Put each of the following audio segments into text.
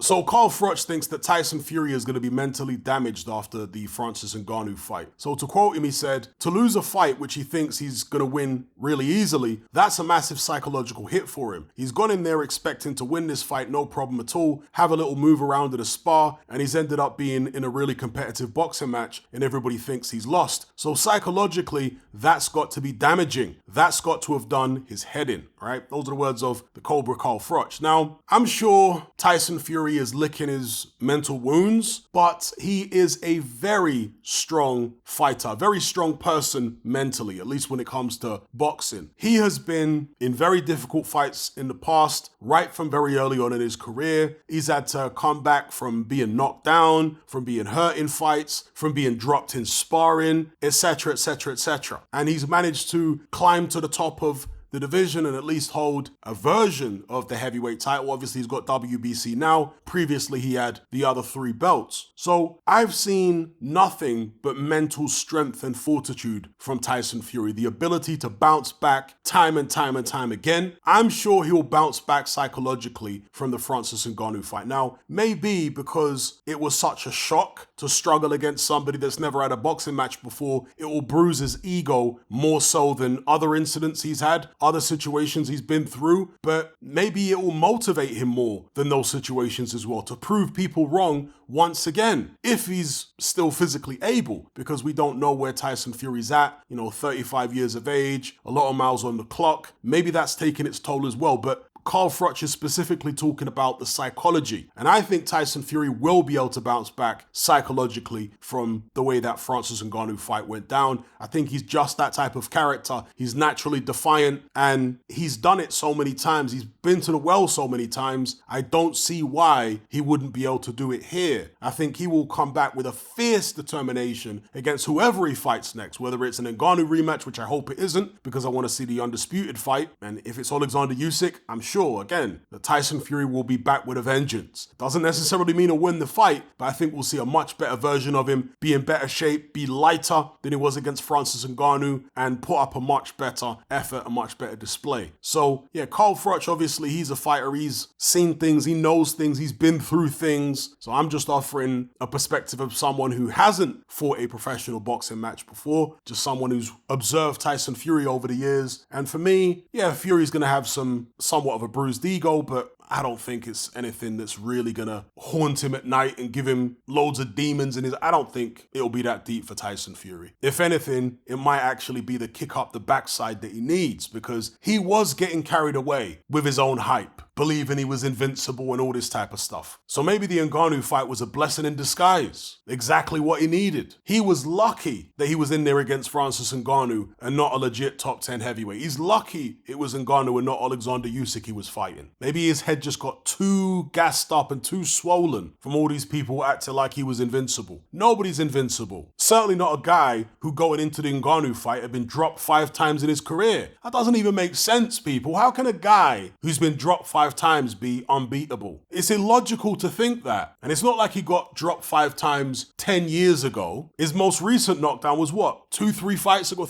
So Carl Froch thinks that Tyson Fury is going to be mentally damaged after the Francis Ngannou fight. So to quote him, he said, to lose a fight which he thinks he's going to win really easily, that's a massive psychological hit for him. He's gone in there expecting to win this fight, no problem at all, have a little move around in a spar, and he's ended up being in a really competitive boxing match, and everybody thinks he's lost. So psychologically, that's got to be damaging. That's got to have done his head in, right? Those are the words of the Cobra Carl Froch. Now, I'm sure Tyson Fury is licking his mental wounds, but he is a very strong fighter, a very strong person mentally, at least when it comes to boxing. He has been in very difficult fights in the past, right from very early on in his career. He's had to come back from being knocked down, from being hurt in fights, from being dropped in sparring, etc., etc., etc. And he's managed to climb to the top of the division and at least hold a version of the heavyweight title. Obviously, he's got WBC now. Previously, he had the other 3 belts. So I've seen nothing but mental strength and fortitude from Tyson Fury, the ability to bounce back time and time and time again. I'm sure he'll bounce back psychologically from the Francis Ngannou fight. Now, maybe because it was such a shock to struggle against somebody that's never had a boxing match before, it will bruise his ego more so than other incidents he's had, other situations he's been through, but maybe it will motivate him more than those situations as well, to prove people wrong once again, if he's still physically able, because we don't know where Tyson Fury's at, 35 years of age, a lot of miles on the clock. Maybe that's taking its toll as well, but Carl Froch is specifically talking about the psychology. And I think Tyson Fury will be able to bounce back psychologically from the way that Francis Ngannou fight went down. I think he's just that type of character. He's naturally defiant and he's done it so many times. He's been to the well so many times. I don't see why he wouldn't be able to do it here. I think he will come back with a fierce determination against whoever he fights next, whether it's an Ngannou rematch, which I hope it isn't, because I want to see the undisputed fight. And if it's Alexander Usyk, I'm sure, again, that Tyson Fury will be back with a vengeance. Doesn't necessarily mean he'll win the fight, but I think we'll see a much better version of him, be in better shape, be lighter than he was against Francis Ngannou, and put up a much better effort, a much better display. So yeah, Carl Froch, obviously he's a fighter, he's seen things, he knows things, he's been through things. So I'm just offering a perspective of someone who hasn't fought a professional boxing match before, just someone who's observed Tyson Fury over the years. And for me, yeah, Fury's gonna have somewhat of a bruised ego, but I don't think it's anything that's really gonna haunt him at night and give him loads of demons in his. I don't think it'll be that deep for Tyson Fury. If anything, it might actually be the kick up the backside that he needs, because he was getting carried away with his own hype, believing he was invincible and all this type of stuff. So maybe the Ngannou fight was a blessing in disguise. Exactly what he needed. He was lucky that he was in there against Francis Ngannou and not a legit top 10 heavyweight. He's lucky it was Ngannou and not Alexander Usyk he was fighting. Maybe his head just got too gassed up and too swollen from all these people acting like he was invincible. Nobody's invincible. Certainly not a guy who going into the Ngannou fight had been dropped 5 times in his career. That doesn't even make sense, people. How can a guy who's been dropped 5 times be unbeatable? It's illogical to think that. And it's not like he got dropped 5 times 10 years ago. His most recent knockdown was what? 3 fights ago,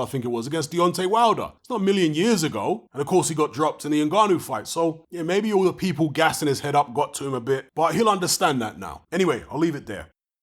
I think it was, against Deontay Wilder. It's not a million years ago. And of course he got dropped in the Ngannou fight. So yeah, maybe all the people gassing his head up got to him a bit, but he'll understand that now. Anyway, I'll leave it there.